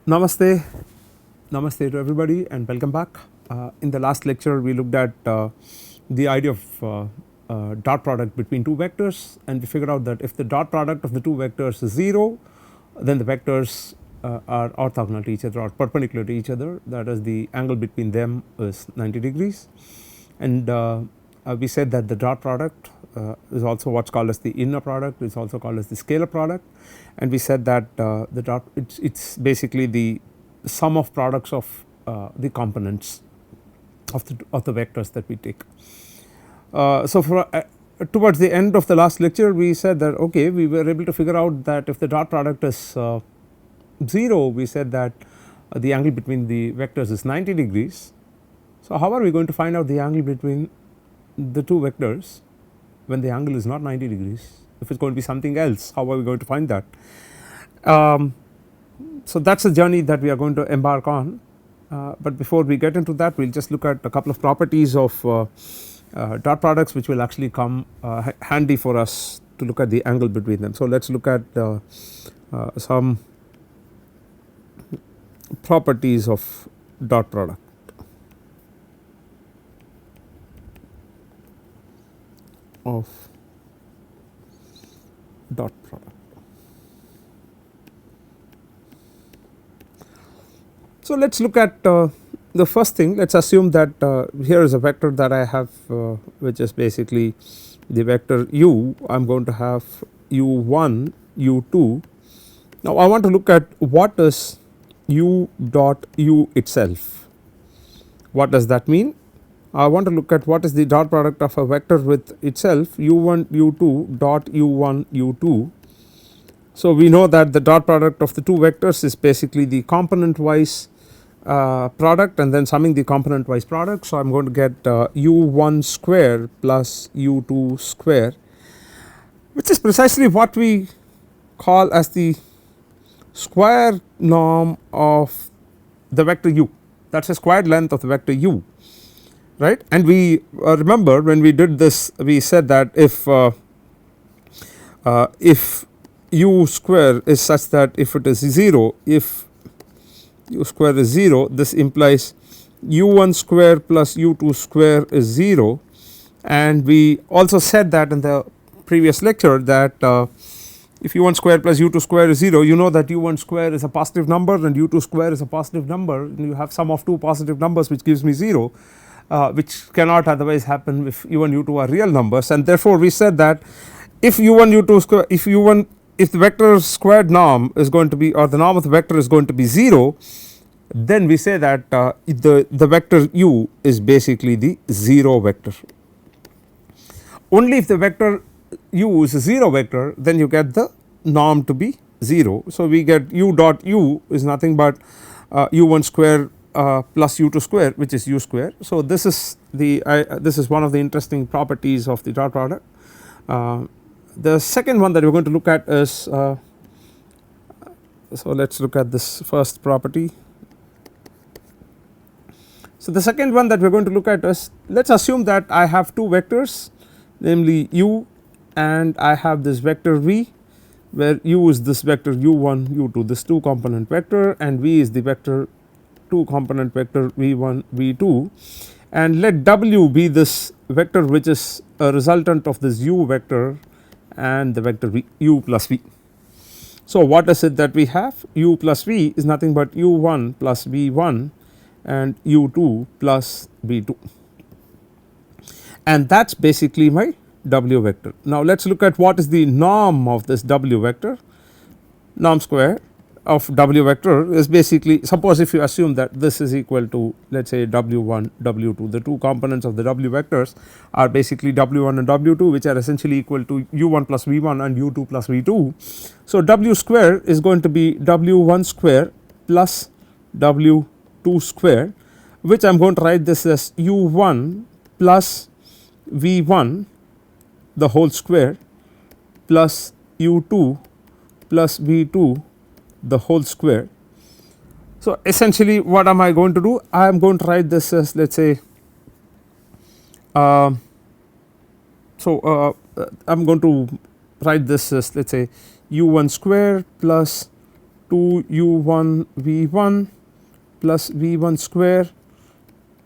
Namaste, namaste to everybody and welcome back. In the last lecture we looked at the idea of dot product between two vectors, and we figured out that if the dot product of the two vectors is 0, then the vectors are orthogonal to each other or perpendicular to each other, that is the angle between them is 90 degrees. And we said that the dot product is also what's called as the inner product, it's also called as the scalar product, and we said that the dot it's basically the sum of products of the components of the vectors that we take. So for towards the end of the last lecture we said that okay, we were able to figure out that if the dot product is 0, we said that the angle between the vectors is 90 degrees. So how are we going to find out the angle between the two vectors when the angle is not 90 degrees? If it is going to be something else, how are we going to find that? So that is a journey that we are going to embark on, but before we get into that we will just look at a couple of properties of dot products which will actually come handy for us to look at the angle between them. So let us look at some properties of dot product. Dot product. So let us look at the first thing. Let us assume that here is a vector that I have which is basically the vector u. I am going to have u1 u2. Now I want to look at what is u dot u itself. What does that mean? I want to look at what is the dot product of a vector with itself u1 u2 dot u1 u2. So we know that the dot product of the two vectors is basically the component wise product and then summing the component wise product. So I am going to get u1 square plus u2 square, which is precisely what we call as the square norm of the vector u. That is a squared length of the vector u, right. And we remember when we did this we said that if u square is such that if it is 0, if u square is 0, this implies u1 square plus u2 square is 0. And we also said that in the previous lecture that if u1 square plus u2 square is 0, you know that u1 square is a positive number and u2 square is a positive number, and you have sum of two positive numbers which gives me 0, which cannot otherwise happen if u1 u2 are real numbers. And therefore we said that if u1 u2 square, if the vector squared norm is going to be, or the norm of the vector is going to be 0, then we say that the vector u is basically the 0 vector. Only if the vector u is a 0 vector, then you get the norm to be 0. So we get u dot u is nothing but u1 square plus u2 square, which is u square. So this is the this is one of the interesting properties of the dot product. The second one that we are going to look at is so let us look at this first property. So the second one that we are going to look at is, let us assume that I have two vectors, namely u, and I have this vector v, where u is this vector u1 u2, this two component vector, and v is the vector two component vector v1 v2, and let w be this vector which is a resultant of this u vector and the vector v, u plus v. So what is it that we have? U plus v is nothing but u1 plus v1 and u2 plus v2, and that is basically my w vector. Now let us look at what is the norm of this w vector. Norm square of w vector is basically, suppose if you assume that this is equal to, let us say, w1 w2, the two components of the w vectors are basically w1 and w2, which are essentially equal to u1 plus v1 and u2 plus v2. So w square is going to be w1 square plus w2 square, which I am going to write this as u1 plus v1 the whole square plus u2 plus v2 the whole square. So essentially what am I going to do? I am going to write this as, let us say, I am going to write this as, let us say, u1 square plus 2 u1 v1 plus v1 square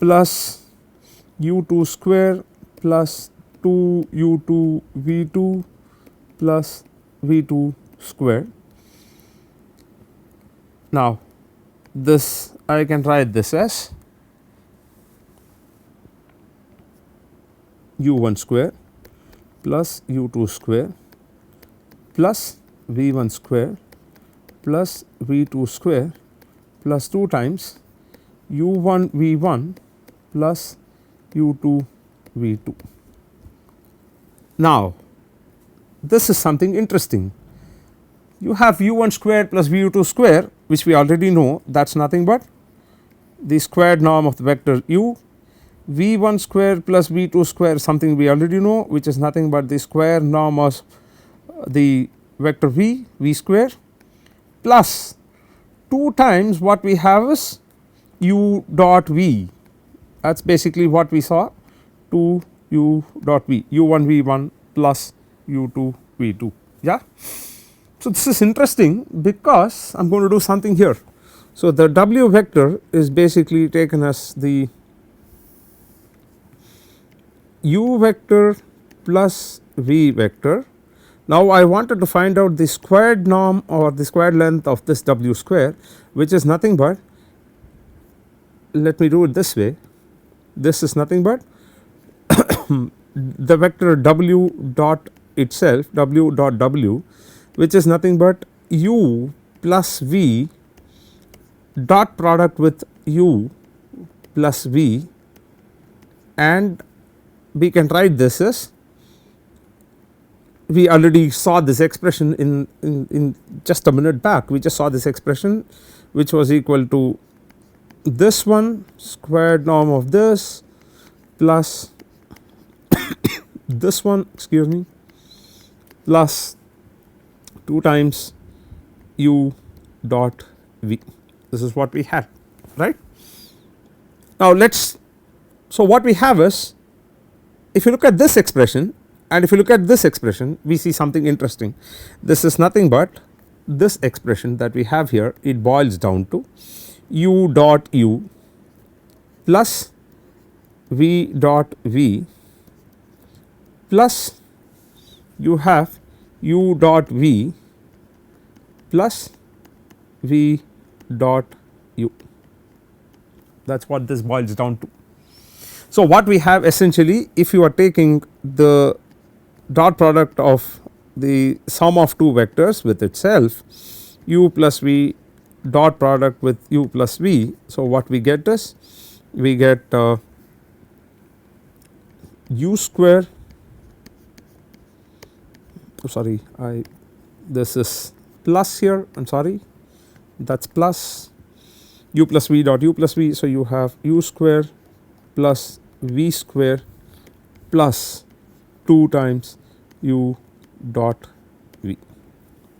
plus u2 square plus 2 u2 v2 plus v2 square. Now this I can write this as u1 square plus u2 square plus v1 square plus v2 square plus 2 times u1 v1 plus u2 v2. Now this is something interesting. You have u1 square plus v2 square, which we already know, that is nothing but the squared norm of the vector u. v1 square plus v2 square, something we already know, which is nothing but the square norm of the vector v square, plus 2 times what we have is u dot v, that is basically what we saw, 2 u dot v, u1 v1 plus u2 v2. Yeah. So this is interesting because I am going to do something here. So the w vector is basically taken as the u vector plus v vector. Now I wanted to find out the squared norm or the squared length of this w square, which is nothing but, let me do it this way, this is nothing but the vector w dot itself, w dot w, which is nothing but u plus v dot product with u plus v, and we can write this as, we already saw this expression in just a minute back, we just saw this expression which was equal to this one squared norm of this plus this one, excuse me, plus 2 times u dot v. This is what we had, right. Now let us, so what we have is, if you look at this expression and if you look at this expression, we see something interesting. This is nothing but this expression that we have here, it boils down to u dot u plus v dot v plus you have u dot v plus v dot u. That is what this boils down to. So what we have essentially, if you are taking the dot product of the sum of two vectors with itself, u plus v dot product with u plus v. So what we get is, we get u square, sorry, this is plus here, I am sorry, that is plus u plus v dot u plus v. So you have u square plus v square plus 2 times u dot v,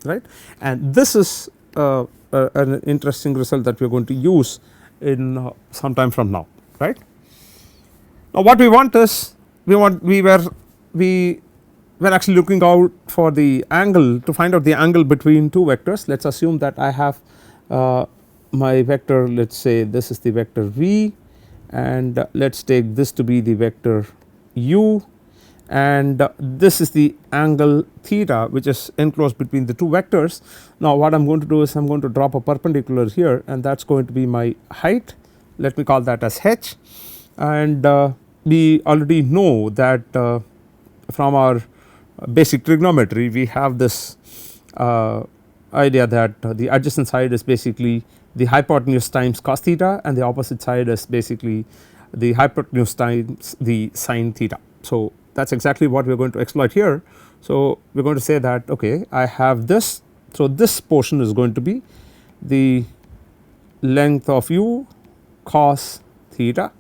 right, and this is an interesting result that we are going to use in some time from now, right. Now what we want is, we were actually looking out for the angle, to find out the angle between two vectors. Let us assume that I have my vector, let us say this is the vector v, and let us take this to be the vector u, and this is the angle theta which is enclosed between the two vectors. Now what I am going to do is, I am going to drop a perpendicular here, and that is going to be my height, let me call that as h, and we already know that from our basic trigonometry we have this idea that the adjacent side is basically the hypotenuse times cos theta, and the opposite side is basically the hypotenuse times the sin theta. So that is exactly what we are going to exploit here. So we are going to say that, okay, I have this, so this portion is going to be the length of u cos theta,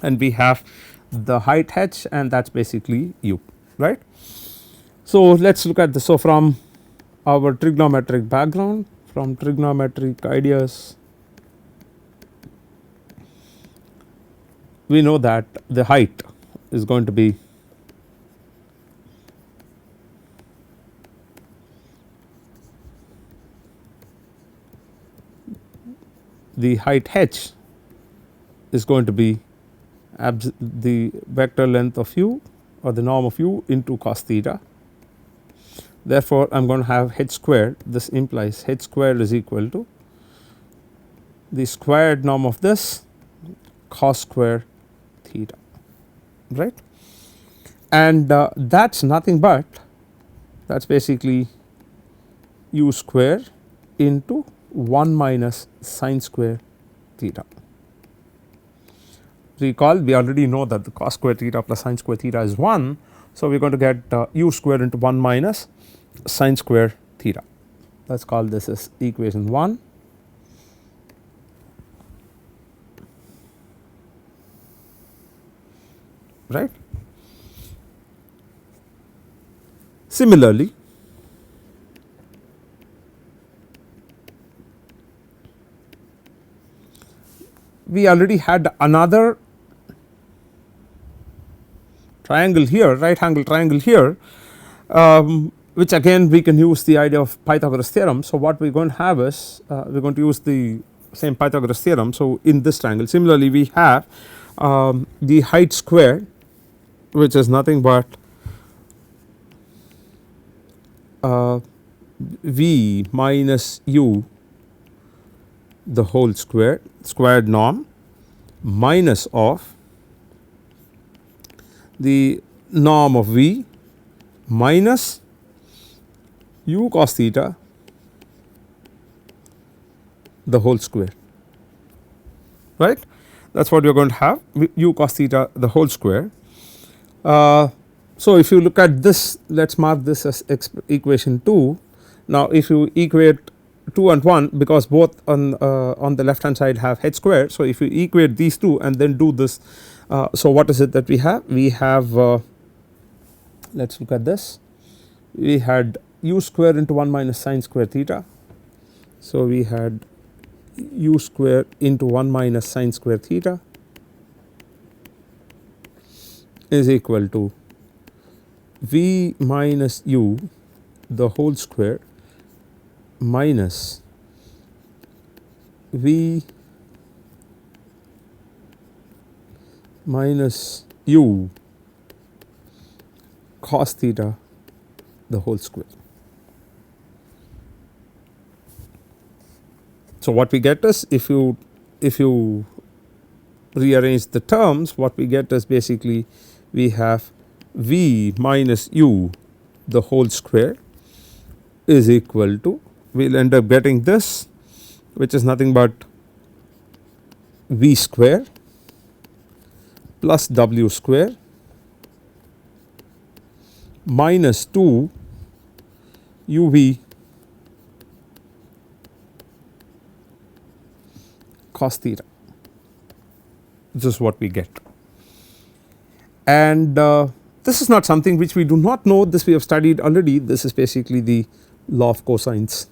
and we have the height h, and that is basically u, right. So let us look at this. So from our trigonometric background, from trigonometric ideas, we know that the height is going to be the height h is going to be the vector length of u or the norm of u into cos theta. Therefore, I am going to have h squared. This implies h squared is equal to the squared norm of this cos square theta, right, and that is nothing but that is basically u square into 1 minus sin square theta. Recall, we already know that the cos square theta plus sin square theta is 1. So, we are going to get u square into 1 minus sin square theta. Let us call this as equation 1. Right. Similarly, we already had another triangle here, right angle triangle here, which again we can use the idea of Pythagoras theorem. So, what we are going to have is we are going to use the same Pythagoras theorem. So, in this triangle similarly we have the height squared, which is nothing but v minus u the whole squared norm minus of the norm of v minus u cos theta the whole square, right. That is what we are going to have, u cos theta the whole square. So, if you look at this, let us mark this as equation 2. Now, if you equate 2 and 1, because both on the left hand side have h squared. So, if you equate these two and then do this, so what is it that we have? We have let us look at this. We had u square into 1 minus sin square theta. So, we had u square into 1 minus sin square theta is equal to v minus u the whole square minus v minus u cos theta the whole square. So, what we get is if you rearrange the terms, what we get is basically we have v minus u the whole square is equal to, we will end up getting this, which is nothing but v square plus w square minus 2 uv cos theta. This is what we get, and this is not something which we do not know, this we have studied already. This is basically the law of cosines.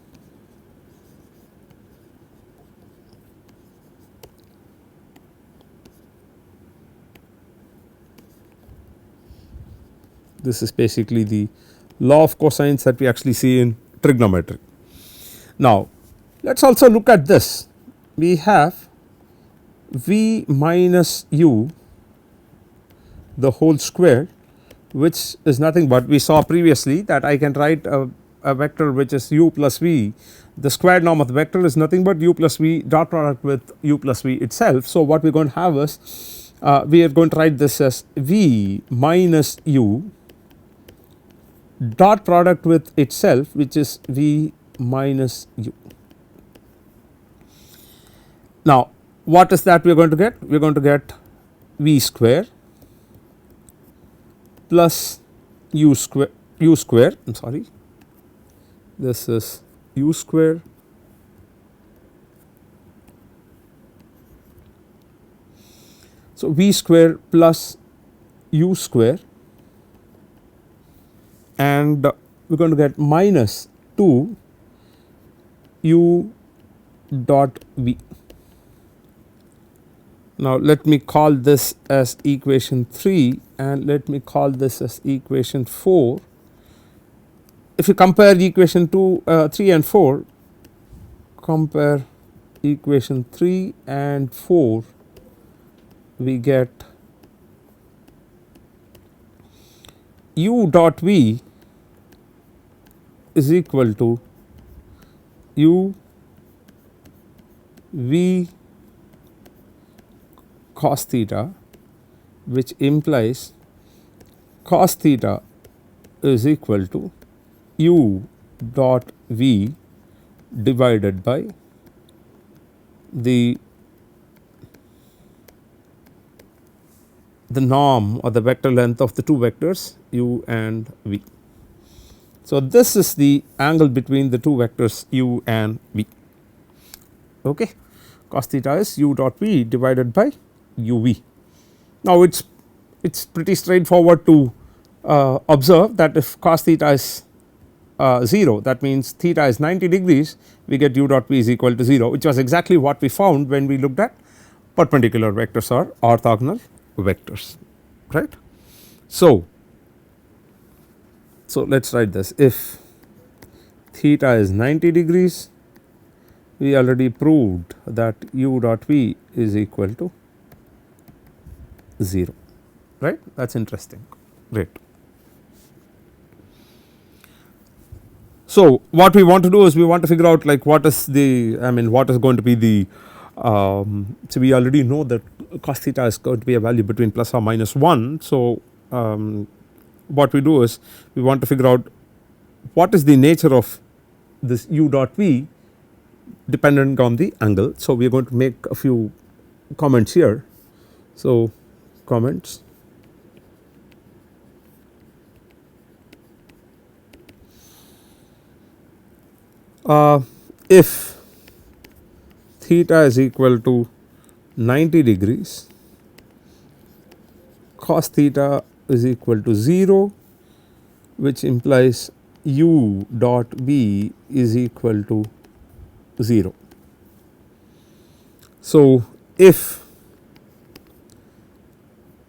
This is basically the law of cosines that we actually see in trigonometry. Now, let us also look at this. We have v minus u the whole square, which is nothing but, we saw previously that I can write a vector which is u plus v. The squared norm of the vector is nothing but u plus v dot product with u plus v itself. So, what we are going to have is we are going to write this as v minus u dot product with itself, which is v minus u. Now, what is that we are going to get? We are going to get v square plus u square I am sorry, this is u square so v square plus u square, and we are going to get minus 2 u dot v. Now, let me call this as equation 3 and let me call this as equation 4. If you compare equation 2, 3 and 4, compare equation 3 and 4 we get u dot v is equal to u v cos theta, which implies cos theta is equal to u dot v divided by the norm or the vector length of the two vectors u and v. So, this is the angle between the two vectors u and v. Okay. Cos theta is u dot v divided by u v. Now, it is pretty straightforward to observe that if cos theta is 0, that means theta is 90 degrees, we get u dot v is equal to 0, which was exactly what we found when we looked at perpendicular vectors or orthogonal vectors, right. So, let us write this. If theta is 90 degrees, we already proved that u dot v is equal to 0, right. That is interesting, great. So, what we want to do is we want to figure out like what is the, what is going to be the so we already know that cos theta is going to be a value between plus or minus 1. So, what we do is we want to figure out what is the nature of this u dot v dependent on the angle. So, we are going to make a few comments here. So, comments. If theta is equal to 90 degrees, cos theta is equal to 0, which implies u dot v is equal to 0. So, if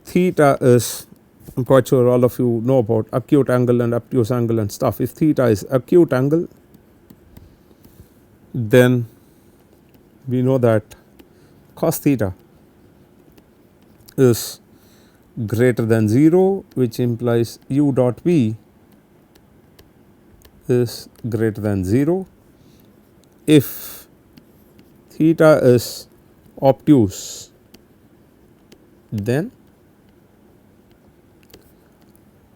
theta is, I am quite sure all of you know about acute angle and obtuse angle and stuff. If theta is acute angle, then we know that cos theta is greater than 0, which implies u dot v is greater than 0. If theta is obtuse, then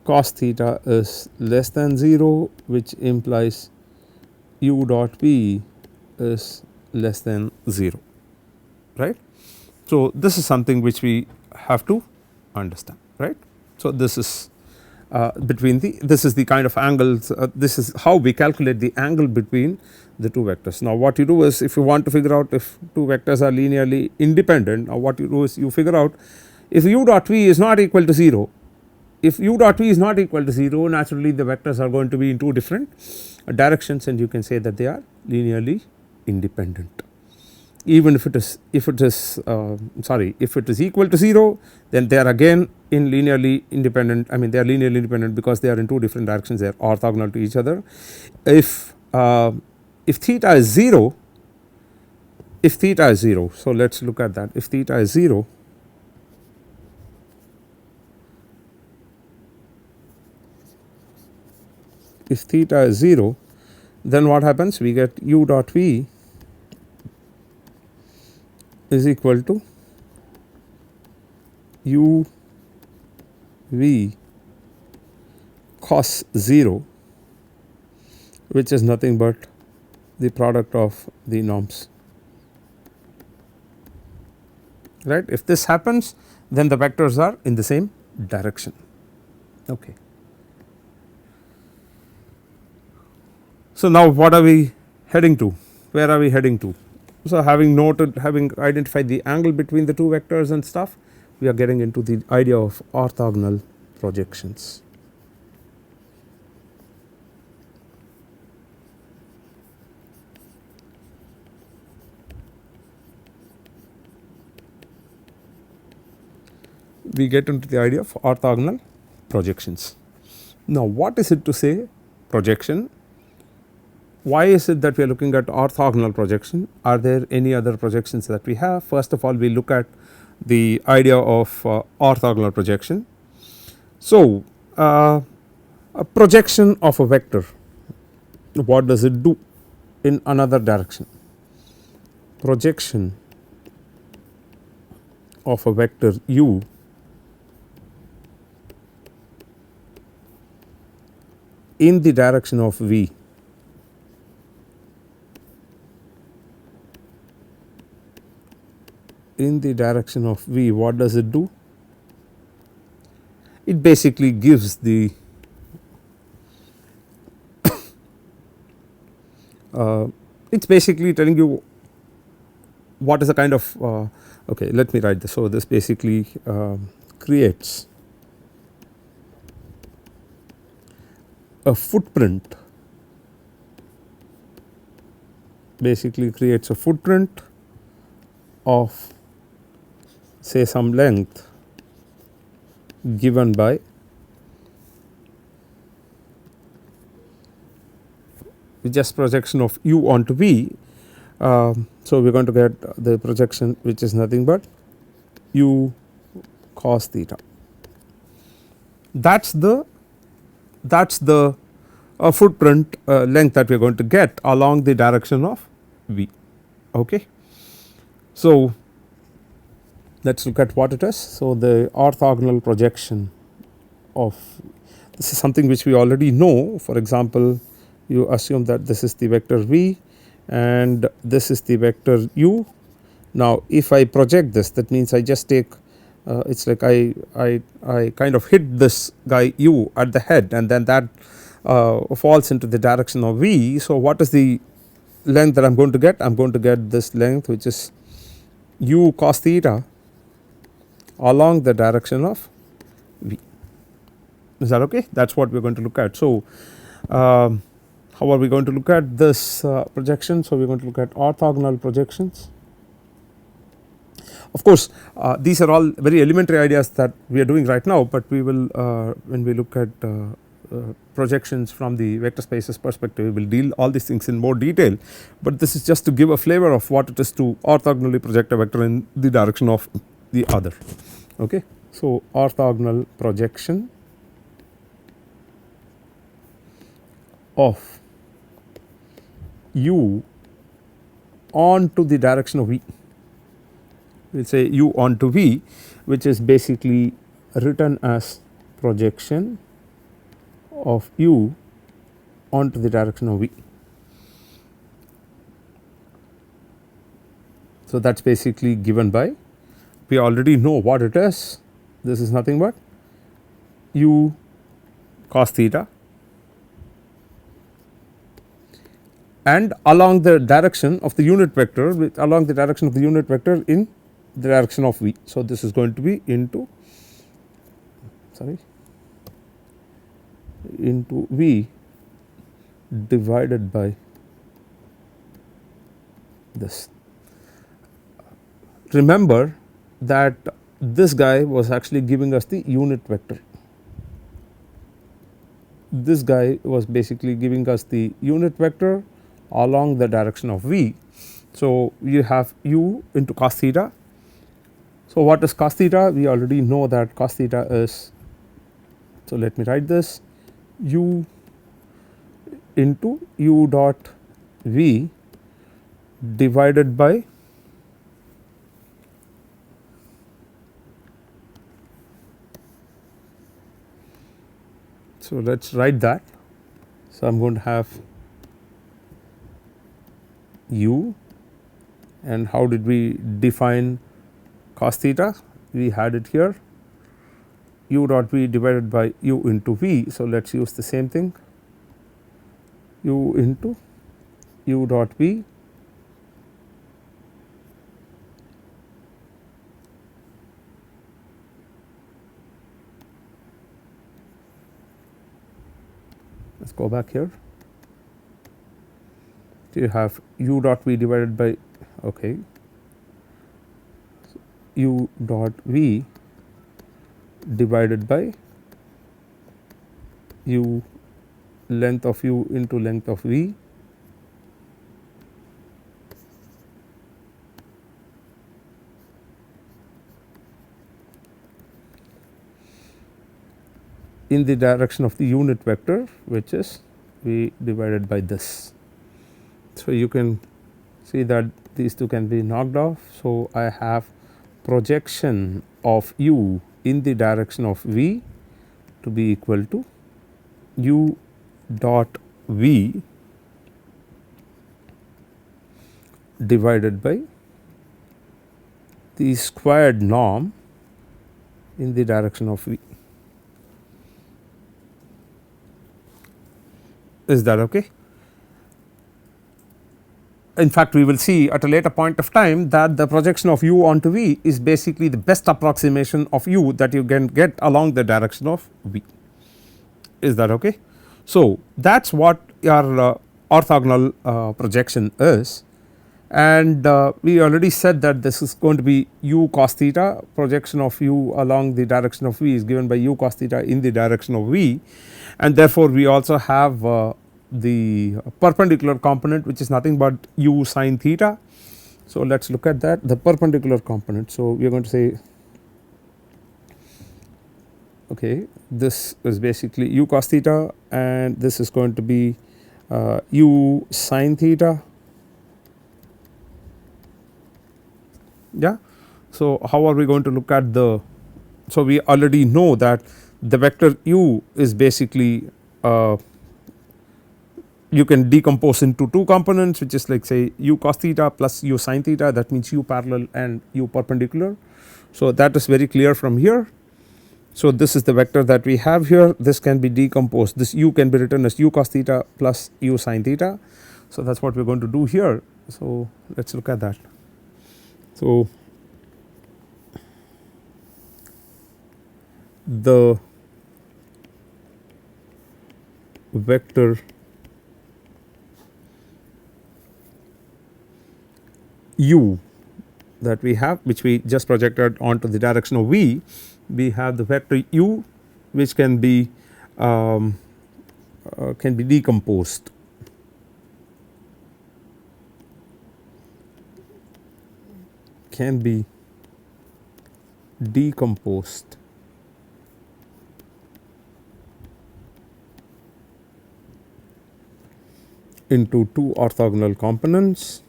cos theta is less than 0, which implies u dot v is less than 0, right. So, this is something which we have to understand, right. So, this is between the, this is the kind of angles, this is how we calculate the angle between the two vectors. Now, what you do is if you want to figure out if two vectors are linearly independent, now what you do is you figure out if u dot v is not equal to 0, if u dot v is not equal to 0, naturally the vectors are going to be in two different directions, and you can say that they are linearly independent. Even if it is if it is equal to 0, then they are again in linearly independent, they are linearly independent because they are in two different directions, they are orthogonal to each other. If theta is 0, so let us look at that. If theta is 0, then what happens? We get u dot v is equal to u v cos 0, which is nothing but the product of the norms, right. If this happens, then the vectors are in the same direction. Okay. So, now what are we heading to? Where are we heading to? So, having identified the angle between the two vectors and stuff, we are getting into the idea of orthogonal projections. We get into the idea of orthogonal projections. Now, what is it to say projection? why is it that we are looking at orthogonal projection? Are there any other projections that we have? First of all, we look at the idea of orthogonal projection. So, a projection of a vector, what does it do in another direction? Projection of a vector u in the direction of v what does it do? It basically gives the it's basically telling you what is the kind of okay, let me write this. So, this basically creates a footprint, of say some length given by just projection of u onto v. So, we are going to get the projection which is nothing but u cos theta. That is the footprint length that we are going to get along the direction of v. Okay. So, let us look at what it is. So, the orthogonal projection of this is something which we already know. For example, you assume that this is the vector v and this is the vector u. Now, if I project this, that means I just take it is like I kind of hit this guy u at the head and then that falls into the direction of v. So, what is the length that I am going to get? I am going to get this length which is u cos theta along the direction of v. Is that okay? That is what we are going to look at. So, how are we going to look at this projection? So, we are going to look at orthogonal projections. Of course, these are all very elementary ideas that we are doing right now, but we will when we look at projections from the vector spaces perspective, we will deal all these things in more detail, but this is just to give a flavor of what it is to orthogonally project a vector in the direction of the other. Okay. So, orthogonal projection of u onto the direction of v. We will say u onto v, which is basically written as projection of u onto the direction of v. So, that is basically given by, we already know what it is. This is nothing but u cos theta and along the direction of the unit vector in the direction of v. So, this is going to be into v divided by this. Remember that this guy was actually giving us the unit vector. This guy was basically giving us the unit vector along the direction of v. So, you have u into cos theta. So, what is cos theta? We already know that cos theta is, so let me write this, u into u dot v divided by so let us write that. So, I am going to have u, and how did we define cos theta? We had it here, u dot v divided by u into v. So, let us use the same thing, u into u dot v let us go back here. So, you have u dot v divided by u dot v divided by u length of u into length of v in the direction of the unit vector, which is v divided by this. So, you can see that these two can be knocked off. So, I have projection of u in the direction of v to be equal to u dot v divided by the squared norm in the direction of v. Is that okay? In fact, we will see at a later point of time that the projection of u onto v is basically the best approximation of u that you can get along the direction of v. Is that okay? So, that is what your orthogonal projection is, and we already said that this is going to be u cos theta. Projection of u along the direction of v is given by u cos theta in the direction of v, and therefore, we also have the perpendicular component, which is nothing but u sin theta. So, let us look at that, the perpendicular component. So, we are going to say, okay, this is basically u cos theta, and this is going to be u sin theta. Yeah. So, how are we going to look at the, so we already know that the vector u is basically you can decompose into two components, which is like say u cos theta plus u sin theta, that means u parallel and u perpendicular. So, that is very clear from here. So, this is the vector that we have here. This can be decomposed, this u can be written as u cos theta plus u sin theta. So, that is what we are going to do here. So, let us look at that. So, the vector u that we have, which we just projected onto the direction of v, we have the vector u which can be decomposed. Can be decomposed into two orthogonal components.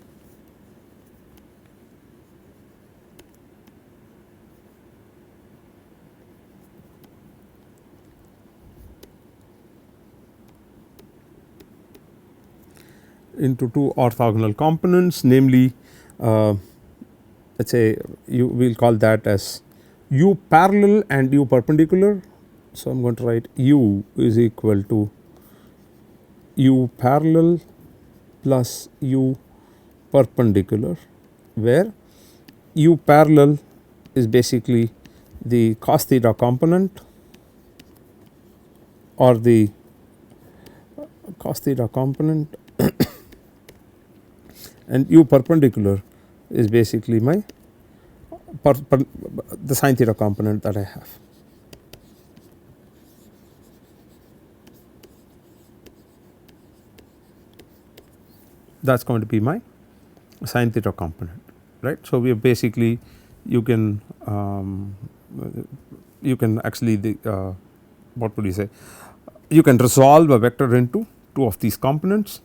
Into two orthogonal components, namely let us say we will call that as u parallel and u perpendicular. So, I am going to write u is equal to u parallel plus u perpendicular, where u parallel is basically the cos theta component or the cos theta component and u perpendicular is basically my the sin theta component that I have. That is going to be my sin theta component, right. So, we have basically you can actually the what would you say, you can resolve a vector into two of these components.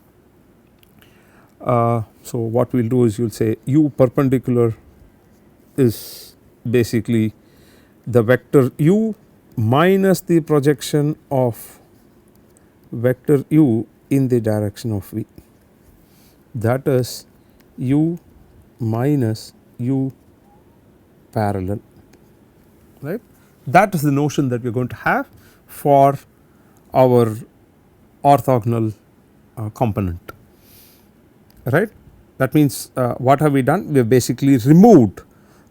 So, what we will do is you will say u perpendicular is basically the vector u minus the projection of vector u in the direction of v, that is u minus u parallel, right. That is the notion that we are going to have for our orthogonal component, right. That means what have we done? We have basically removed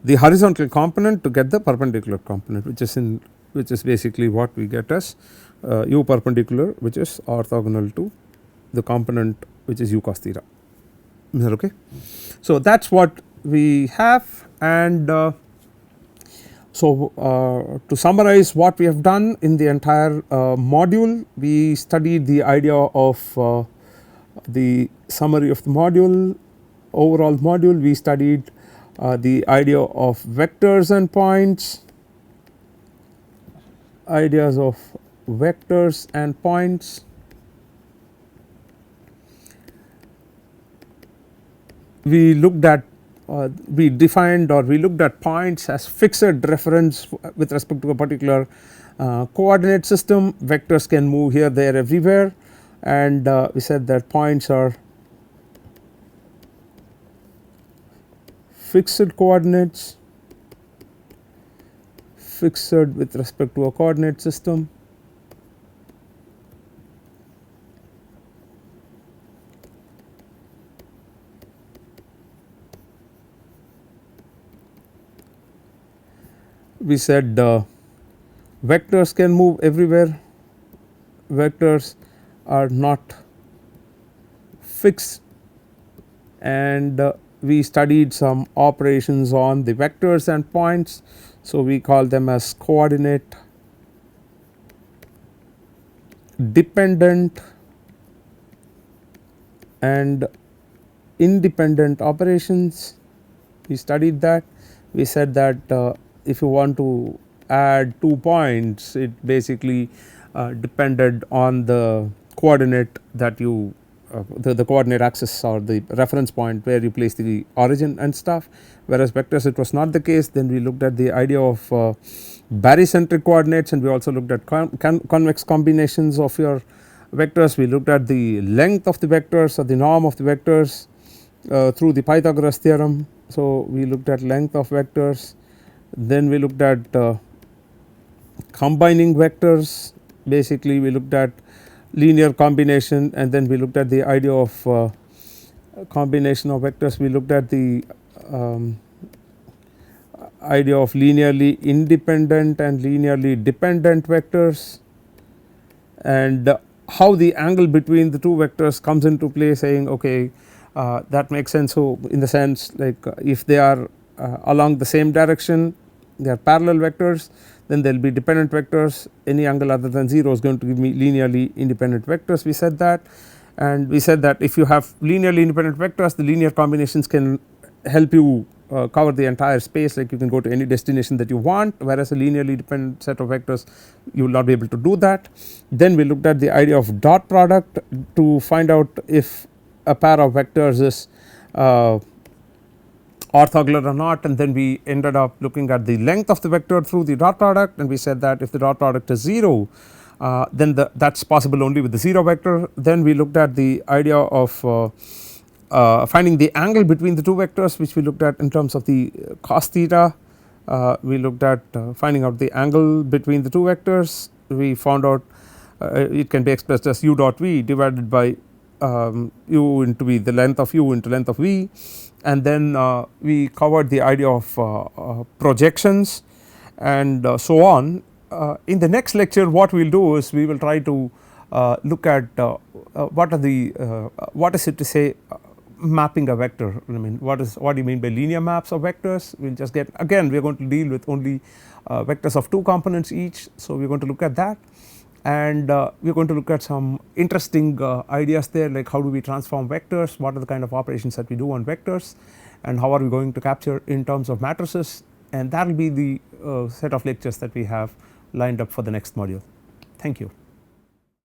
the horizontal component to get the perpendicular component, which is basically what we get as u perpendicular, which is orthogonal to the component which is u cos theta. Is that okay? So, that is what we have, and so to summarize what we have done in the entire module, we studied the idea of the summary of the module, overall module. We studied the idea of vectors and points, ideas of vectors and points. We looked at we defined or we looked at points as fixed reference with respect to a particular coordinate system. Vectors can move here, there, everywhere, and we said that points are fixed coordinates, fixed with respect to a coordinate system. We said vectors can move everywhere, vectors are not fixed, and we studied some operations on the vectors and points. So, we call them as coordinate dependent and independent operations. We studied that. We said that if you want to add 2 points, it basically depended on the coordinate that you the coordinate axis or the reference point where you place the origin and stuff, whereas vectors it was not the case. Then we looked at the idea of barycentric coordinates, and we also looked at convex combinations of your vectors. We looked at the length of the vectors or the norm of the vectors through the Pythagoras theorem. So, we looked at length of vectors, then we looked at combining vectors. Basically, we looked at linear combination, and then we looked at the idea of combination of vectors. We looked at the idea of linearly independent and linearly dependent vectors, and how the angle between the two vectors comes into play, saying okay, that makes sense. So, in the sense like if they are along the same direction, they are parallel vectors, then there will be dependent vectors. Any angle other than 0 is going to give me linearly independent vectors. We said that, and we said that if you have linearly independent vectors, the linear combinations can help you cover the entire space, like you can go to any destination that you want, whereas a linearly dependent set of vectors you will not be able to do that. Then we looked at the idea of dot product to find out if a pair of vectors is orthogonal or not, and then we ended up looking at the length of the vector through the dot product, and we said that if the dot product is 0, then that is possible only with the 0 vector. Then we looked at the idea of finding the angle between the two vectors, which we looked at in terms of the cos theta. We looked at finding out the angle between the two vectors. We found out it can be expressed as u dot v divided by u into v, the length of u into length of v, and then we covered the idea of projections and so on. In the next lecture, what we will do is we will try to look at what is it to say mapping a vector. I mean, what do you mean by linear maps of vectors? We will just get, again we are going to deal with only vectors of 2 components each. So, we are going to look at that, and we are going to look at some interesting ideas there, like how do we transform vectors, what are the kind of operations that we do on vectors, and how are we going to capture in terms of matrices, and that will be the set of lectures that we have lined up for the next module. Thank you.